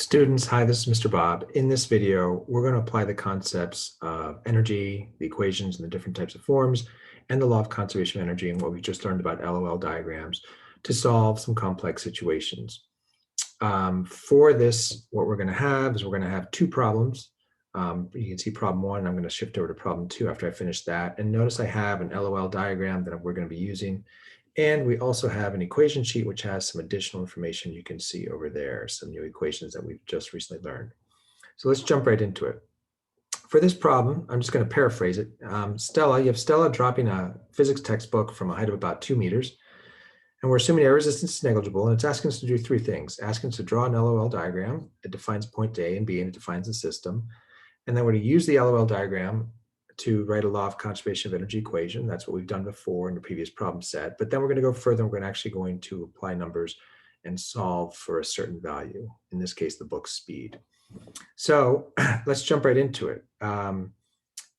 Students, hi, this is Mr. Bob. In this video, we're going to apply the concepts of energy, the equations, and the different types of forms, and the law of conservation of energy and what we just learned about LOL diagrams to solve some complex situations. For this, what we're going to have is we're going to have two problems. You can see problem one, and I'm going to shift over to problem two after I finish that. And notice I have an LOL diagram that we're going to be using. And we also have an equation sheet, which has some additional information you can see over there, some new equations that we've just recently learned. So let's jump right into it. For this problem, I'm just going to paraphrase it. You have Stella dropping a physics textbook from a height of about 2 meters. And we're assuming air resistance is negligible, and it's asking us to do three things. Asking us to draw an LOL diagram. It defines point A and B, and it defines the system. And then we're going to use the LOL diagram to write a law of conservation of energy equation. That's what we've done before in the previous problem set. But then we're going to go further. We're actually going to apply numbers and solve for a certain value, in this case, the book's speed. So let's jump right into it.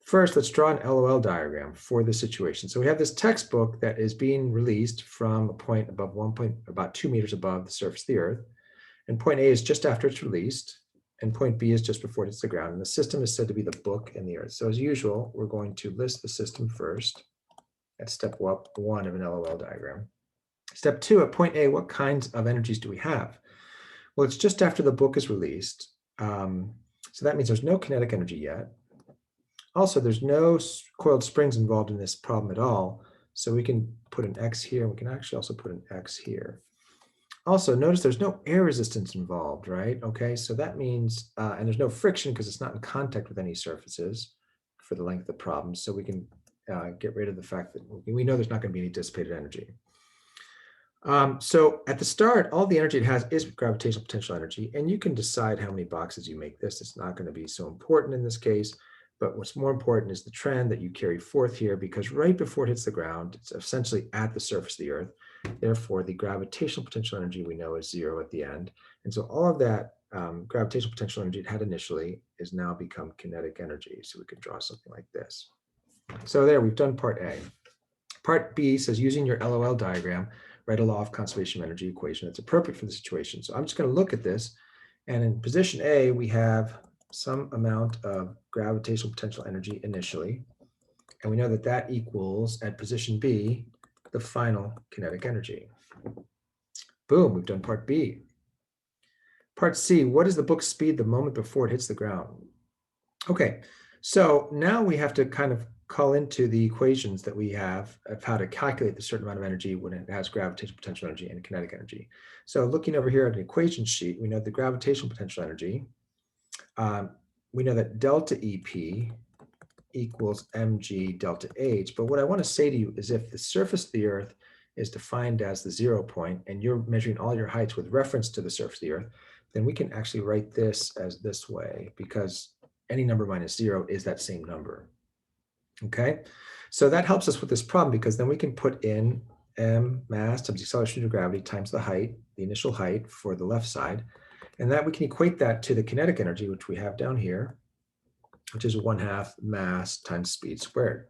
First, let's draw an LOL diagram for this situation. So we have this textbook that is being released from a point above about 2 meters above the surface of the Earth. And point A is just after it's released. And point B is just before it hits the ground. And the system is said to be the book and the Earth. So as usual, we're going to list the system first. That's step one of an LOL diagram. Step two, at point A, what kinds of energies do we have? Well, it's just after the book is released. So that means there's no kinetic energy yet. Also, there's no coiled springs involved in this problem at all. So we can put an X here. We can actually also put an X here. Also, notice there's no air resistance involved, right? Okay, so that means, and there's no friction because it's not in contact with any surfaces for the length of the problem. So we can get rid of the fact that we know there's not going to be any dissipated energy. So at the start, all the energy it has is gravitational potential energy, and you can decide how many boxes you make this. It's not going to be so important in this case, but what's more important is the trend that you carry forth here, because right before it hits the ground, it's essentially at the surface of the Earth. Therefore, the gravitational potential energy we know is 0 at the end. And so all of that gravitational potential energy it had initially is now become kinetic energy. So we could draw something like this. So there, we've done part A. Part B says, using your LOL diagram, write a law of conservation of energy equation that's appropriate for the situation. So I'm just going to look at this. And in position A, we have some amount of gravitational potential energy initially. And we know that that equals, at position B, the final kinetic energy. Boom, we've done part B. Part C, what is the book's speed the moment before it hits the ground? Okay, so now we have to kind of call into the equations that we have of how to calculate the certain amount of energy when it has gravitational potential energy and kinetic energy. So looking over here at an equation sheet, we know the gravitational potential energy. We know that delta EP equals mg delta h. But what I want to say to you is if the surface of the Earth is defined as the 0 point and you're measuring all your heights with reference to the surface of the Earth, then we can actually write this as this way, because any number minus 0 is that same number. Okay, so that helps us with this problem, because then we can put in m mass times the acceleration due to gravity times the height, the initial height for the left side, and that we can equate that to the kinetic energy, which we have down here, which is 1/2 mass times speed squared.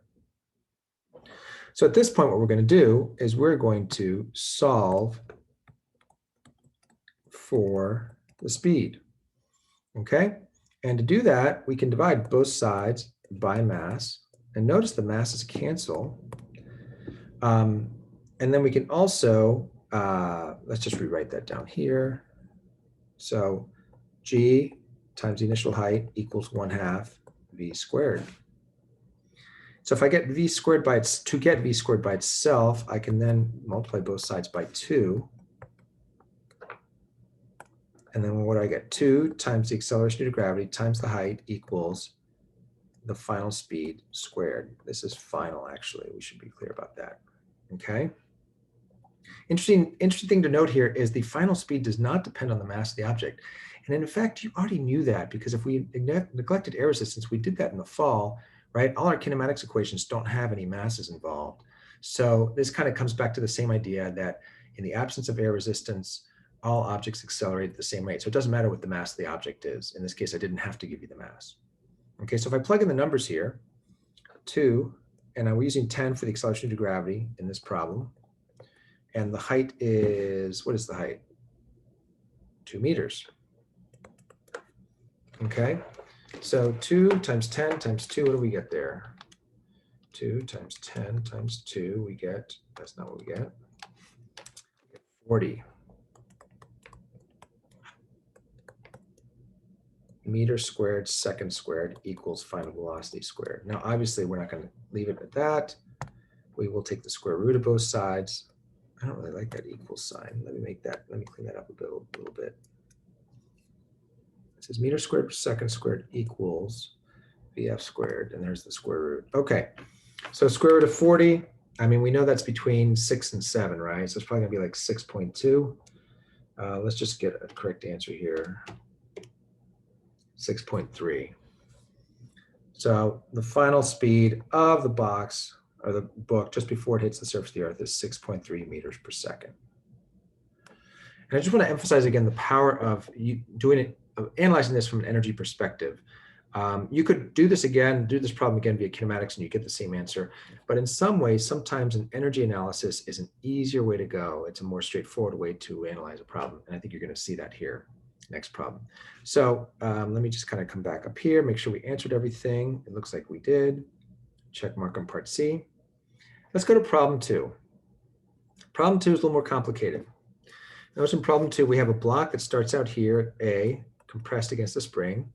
So at this point, what we're going to do is we're going to solve for the speed. Okay, and to do that, we can divide both sides by mass. And notice the masses cancel. And then we can also, let's just rewrite that down here. So g times the initial height equals 1/2 v squared. So if I get v squared by itself, I can then multiply both sides by 2. And then what do I get? 2 times the acceleration due to gravity times the height equals the final speed squared. This is final, actually. We should be clear about that. Okay. Interesting thing to note here is the final speed does not depend on the mass of the object. And in fact, you already knew that, because if we neglected air resistance, we did that in the fall, right? All our kinematics equations don't have any masses involved. So this kind of comes back to the same idea that in the absence of air resistance, all objects accelerate at the same rate. So it doesn't matter what the mass of the object is. In this case, I didn't have to give you the mass. Okay, so if I plug in the numbers here, 2, and I'm using 10 for the acceleration due to gravity in this problem. And the height is, what is the height? 2 meters. Okay, so 2 times 10 times 2, what do we get there? 2 times 10 times 2, we get, that's not what we get, 40 meters squared second squared equals final velocity squared. Now, obviously, we're not going to leave it at that. We will take the square root of both sides. I don't really like that equal sign. Let me clean that up a little bit. It says meter squared per second squared equals VF squared, and there's the square root. Okay, so square root of 40, I mean, we know that's between 6 and 7, right? So it's probably gonna be like 6.2. Let's just get a correct answer here. 6.3. So the final speed of the box or the book just before it hits the surface of the earth is 6.3 meters per second. And I just want to emphasize again the power of analyzing this from an energy perspective. You could do this problem again via kinematics, and you get the same answer. But in some ways, sometimes an energy analysis is an easier way to go. It's a more straightforward way to analyze a problem. And I think you're going to see that here. Next problem. So let me just kind of come back up here, make sure we answered everything. It looks like we did. Check mark on part C. Let's go to problem 2. Problem 2 is a little more complicated. Notice in problem 2, we have a block that starts out here at A, compressed against the spring.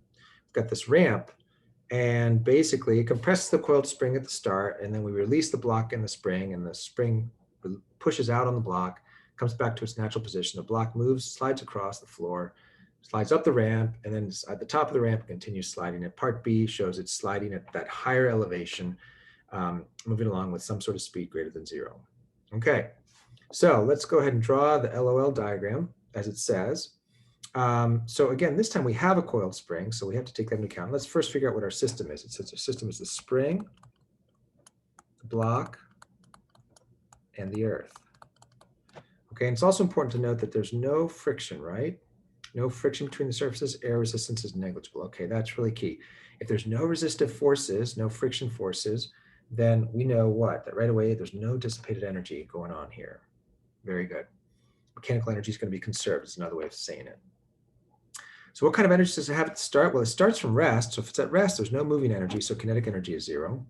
We've got this ramp, and basically it compresses the coiled spring at the start, and then we release the block in the spring, and the spring pushes out on the block, comes back to its natural position. The block moves, slides across the floor, slides up the ramp, and then at the top of the ramp continues sliding. And part B shows it's sliding at that higher elevation, moving along with some sort of speed greater than 0. Okay, so let's go ahead and draw the LOL diagram as it says. So again, this time we have a coiled spring, so we have to take that into account. Let's first figure out what our system is. It says our system is the spring, the block, and the earth. Okay, and it's also important to note that there's no friction, right? No friction between the surfaces, air resistance is negligible. Okay, that's really key. If there's no resistive forces, no friction forces, then we know what? That right away, there's no dissipated energy going on here. Very good. Mechanical energy is going to be conserved, is another way of saying it. So what kind of energy does it have at the start? Well, it starts from rest. So if it's at rest, there's no moving energy, so kinetic energy is 0.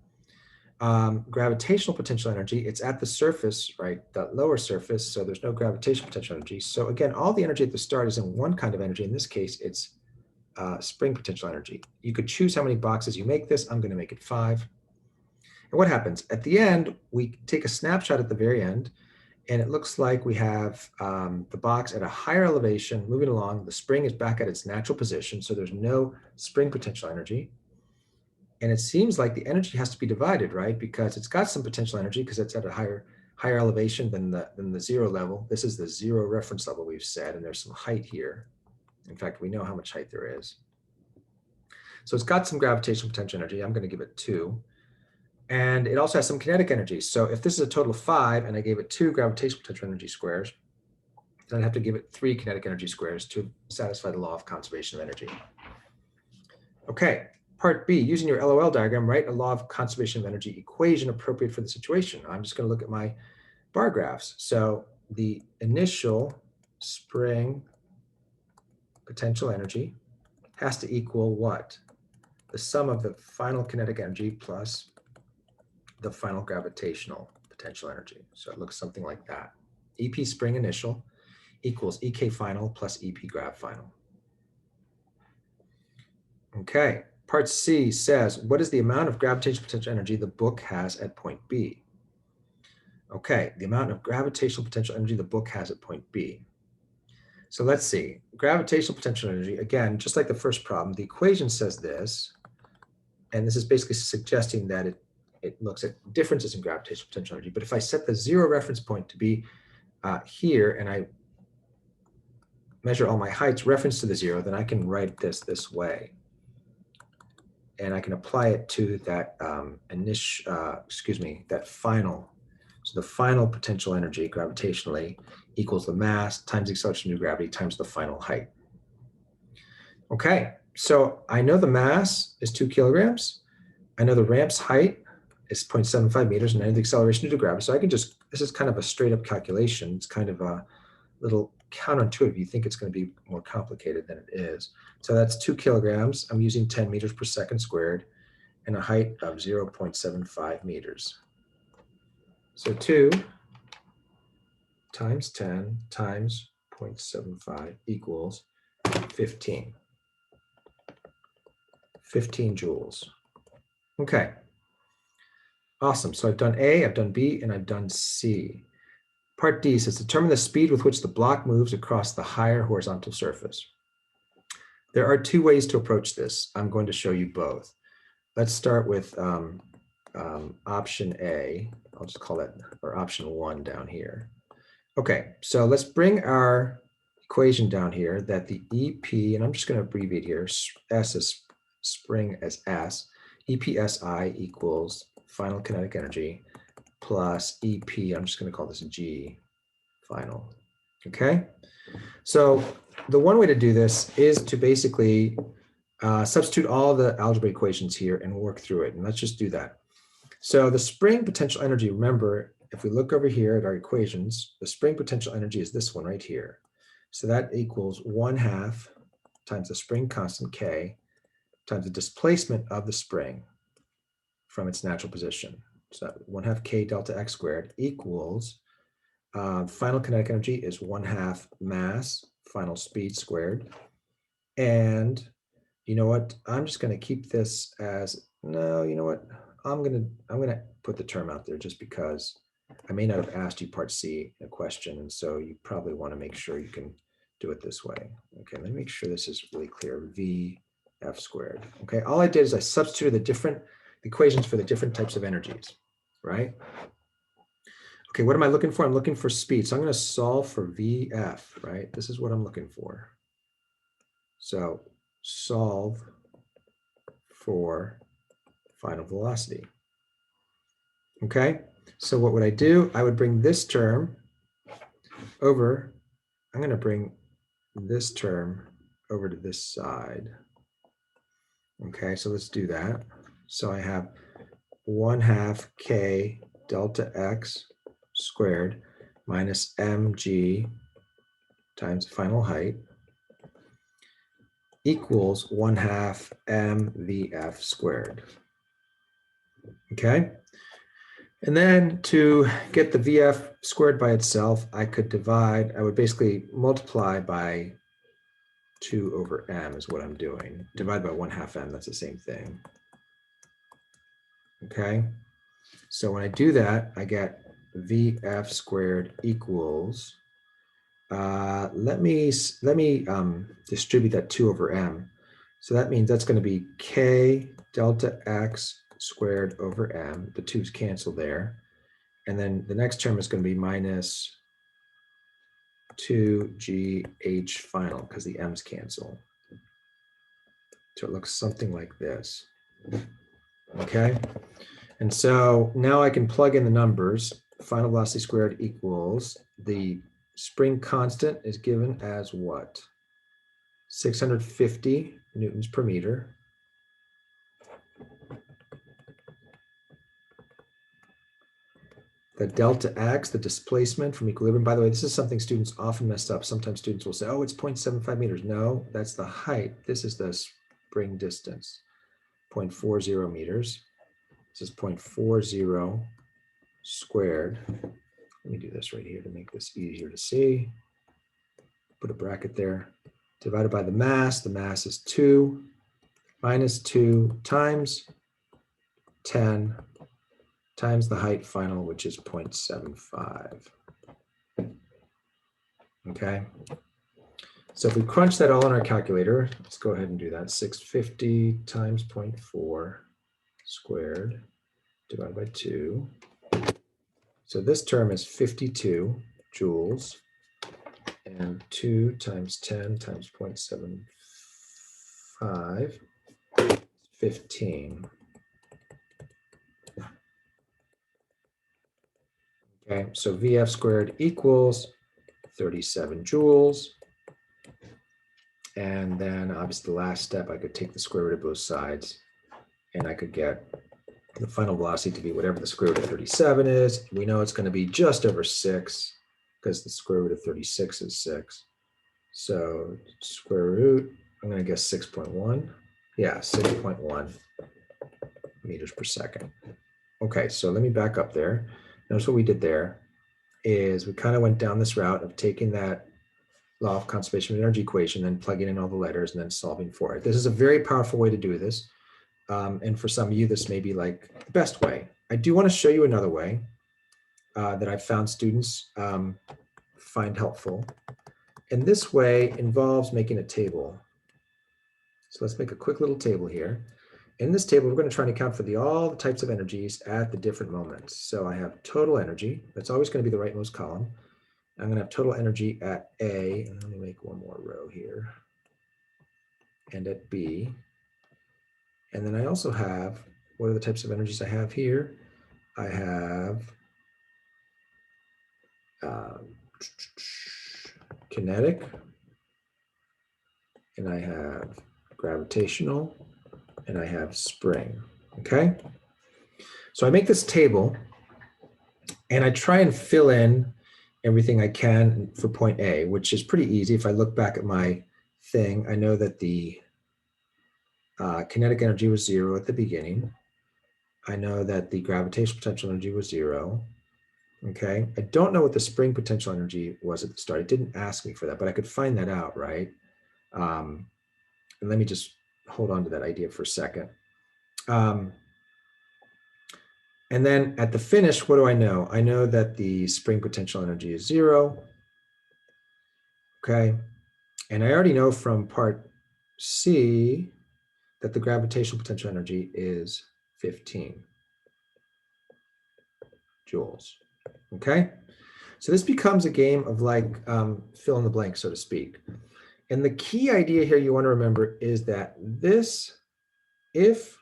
Gravitational potential energy, it's at the surface, right, that lower surface, so there's no gravitational potential energy. So again, all the energy at the start is in one kind of energy. In this case, it's spring potential energy. You could choose how many boxes you make this. I'm going to make it 5. And what happens? At the end, we take a snapshot at the very end, and it looks like we have the box at a higher elevation moving along. The spring is back at its natural position, so there's no spring potential energy. And it seems like the energy has to be divided, right? Because it's got some potential energy because it's at a higher elevation than the 0 level. This is the 0 reference level we've said, and there's some height here. In fact, we know how much height there is. So it's got some gravitational potential energy. I'm going to give it 2. And it also has some kinetic energy. So if this is a total of 5 and I gave it 2 gravitational potential energy squares, then I'd have to give it 3 kinetic energy squares to satisfy the law of conservation of energy. Okay. Part B, using your LOL diagram, write a law of conservation of energy equation appropriate for the situation. I'm just going to look at my bar graphs. So the initial spring potential energy has to equal what? The sum of the final kinetic energy plus the final gravitational potential energy. So it looks something like that. EP spring initial equals EK final plus EP grav final. Okay. Part C says, what is the amount of gravitational potential energy the book has at point B? Okay, the amount of gravitational potential energy the book has at point B. So let's see. Gravitational potential energy, again, just like the first problem, the equation says this, and this is basically suggesting that it looks at differences in gravitational potential energy. But if I set the 0 reference point to be here, and I measure all my heights reference to the 0, then I can write this way. And I can apply it to that that final. So the final potential energy gravitationally equals the mass times the acceleration due to gravity times the final height. Okay, so I know the mass is 2 kilograms. I know the ramp's height is 0.75 meters, and I know the acceleration due to gravity. So I can just, this is kind of a straight up calculation. It's kind of a little counterintuitive. You think it's going to be more complicated than it is. So that's 2 kilograms. I'm using 10 meters per second squared and a height of 0.75 meters. So 2 times 10 times 0.75 equals 15. 15 joules. Okay. Awesome. So I've done A, I've done B, and I've done C. Part D says determine the speed with which the block moves across the higher horizontal surface. There are 2 ways to approach this. I'm going to show you both. Let's start with option A. I'll just call that, or option 1 down here. Okay, so let's bring our equation down here that the EP, and I'm just going to abbreviate here, S is spring as S, EPSI equals final kinetic energy plus EP, I'm just going to call this G final. Okay, so the one way to do this is to basically substitute all the algebra equations here and work through it. And let's just do that. So the spring potential energy, remember, if we look over here at our equations, the spring potential energy is this one right here. So that equals 1/2 times the spring constant K times the displacement of the spring from its natural position. So 1/2 K delta X squared equals final kinetic energy is 1/2 mass final speed squared. And you know what? I'm just going to keep this as, no, you know what? I'm going to put the term out there just because I may not have asked you part C in a question. And so you probably want to make sure you can do it this way. Okay, let me make sure this is really clear. VF squared. Okay, all I did is I substituted the different equations for the different types of energies, right? Okay, what am I looking for? I'm looking for speed. So I'm going to solve for VF, right? This is what I'm looking for. So solve for final velocity. Okay, so what would I do? I would bring this term over. I'm going to bring this term over to this side. Okay, so let's do that. So I have 1/2 K delta X squared minus mg times final height equals 1/2 mvf squared. Okay, and then to get the vf squared by itself, I would basically multiply by 2 over m is what I'm doing. Divide by 1/2 m, that's the same thing. Okay, so when I do that, I get vf squared equals, let me distribute that 2 over m. So that means that's going to be k delta x squared over m. The 2's cancel there. And then the next term is going to be minus 2gh final because the m's cancel. So it looks something like this. Okay. And so now I can plug in the numbers. Final velocity squared equals, the spring constant is given as what? 650 newtons per meter. The delta x, the displacement from equilibrium. By the way, this is something students often mess up. Sometimes students will say, oh, it's 0.75 meters. No, that's the height. This is the spring distance, 0.40 meters. This is 0.40 squared. Let me do this right here to make this easier to see. Put a bracket there. Divided by the mass is 2 minus 2 times 10 times the height final, which is 0.75. Okay. So if we crunch that all in our calculator, let's go ahead and do that. 650 times 0.4 squared divided by 2. So this term is 52 joules, and 2 times 10 times 0.75, 15. Okay, so VF squared equals 37 joules. And then obviously the last step, I could take the square root of both sides and I could get the final velocity to be whatever the square root of 37 is. We know it's going to be just over 6. because the square root of 36 is 6. So square root, I'm going to guess 6.1. Yeah, 6.1 meters per second. Okay, so let me back up there. Notice what we did there is we kind of went down this route of taking that law of conservation of energy equation, then plugging in all the letters and then solving for it. This is a very powerful way to do this. And for some of you, this may be like the best way. I do want to show you another way that I've found students find helpful. And this way involves making a table. So let's make a quick little table here. In this table, we're going to try and account for all the types of energies at the different moments. So I have total energy. That's always going to be the rightmost column. I'm going to have total energy at A, and let me make one more row here, and at B. And then I also have, what are the types of energies I have here? I have kinetic, and I have gravitational, and I have spring, okay? So I make this table, and I try and fill in everything I can for point A, which is pretty easy. If I look back at my thing, I know that the kinetic energy was 0 at the beginning. I know that the gravitational potential energy was 0. Okay, I don't know what the spring potential energy was at the start. It didn't ask me for that, but I could find that out, right? And let me just hold on to that idea for a second. And then at the finish, what do I know? I know that the spring potential energy is 0. Okay, and I already know from part C that the gravitational potential energy is 15 joules. Okay, so this becomes a game of like fill in the blank, so to speak. And the key idea here you want to remember is that this, if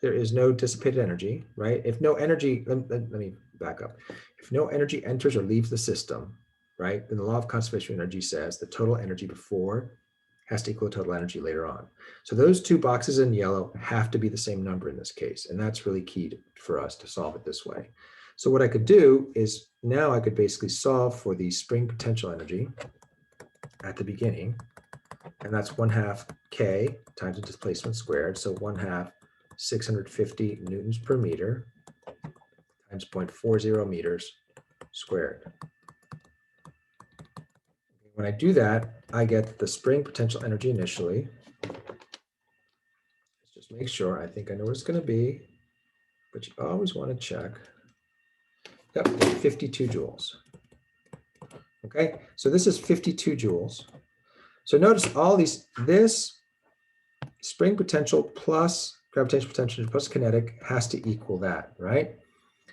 there is no dissipated energy, right? If no energy, let me back up. If no energy enters or leaves the system, right? Then the law of conservation of energy says the total energy before has to equal total energy later on. So those two boxes in yellow have to be the same number in this case. And that's really key for us to solve it this way. So what I could do is now I could basically solve for the spring potential energy at the beginning. And that's 1/2 K times the displacement squared. So 1/2 650 newtons per meter times 0.40 meters squared. When I do that, I get the spring potential energy initially. Let's just make sure. I think I know what it's going to be, but you always want to check. Yep, 52 joules. Okay, so this is 52 joules. So notice all these, this spring potential plus gravitational potential plus kinetic has to equal that, right?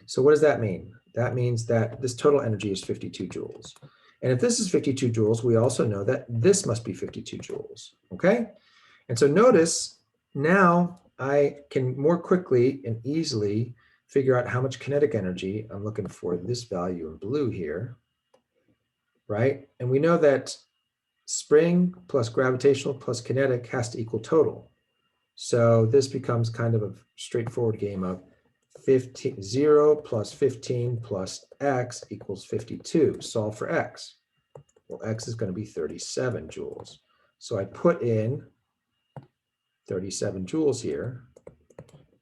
So what does that mean? That means that this total energy is 52 joules. And if this is 52 joules, we also know that this must be 52 joules, okay? And so notice now I can more quickly and easily figure out how much kinetic energy I'm looking for this value in blue here, right? And we know that spring plus gravitational plus kinetic has to equal total. So this becomes kind of a straightforward game of 0 plus 15 plus x equals 52. Solve for x. Well, x is going to be 37 joules. So I put in 37 joules here.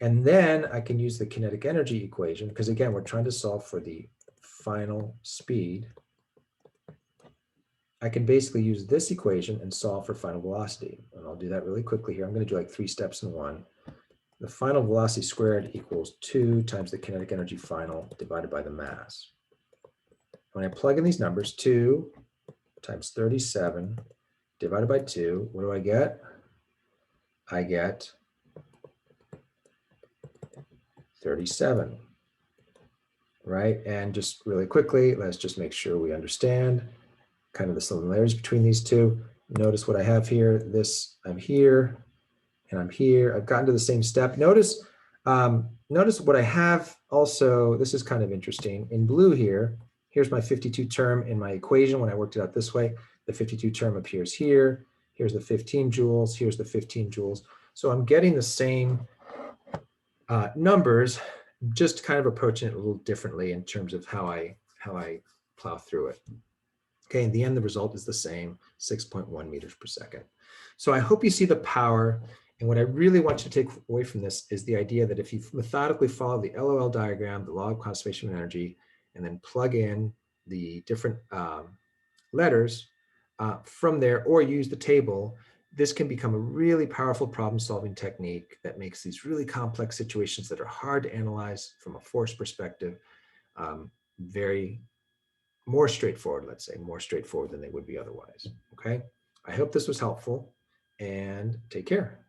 And then I can use the kinetic energy equation, because again, we're trying to solve for the final speed. I can basically use this equation and solve for final velocity. And I'll do that really quickly here. I'm going to do like 3 steps in one. The final velocity squared equals 2 times the kinetic energy final divided by the mass. When I plug in these numbers, 2 times 37 divided by 2, what do I get? I get 37, right? And just really quickly, let's just make sure we understand kind of the similarities between these two. Notice what I have here. This, I'm here, and I'm here. I've gotten to the same step. Notice what I have also, this is kind of interesting. In blue here, here's my 52 term in my equation when I worked it out this way. The 52 term appears here. Here's the 15 joules. Here's the 15 joules. So I'm getting the same numbers, just kind of approaching it a little differently in terms of how I plow through it. Okay, in the end, the result is the same, 6.1 meters per second. So I hope you see the power. And what I really want you to take away from this is the idea that if you methodically follow the LOL diagram, the law of conservation of energy, and then plug in the different letters from there, or use the table, this can become a really powerful problem-solving technique that makes these really complex situations that are hard to analyze from a force perspective very more straightforward, let's say, more straightforward than they would be otherwise. Okay. I hope this was helpful, and take care.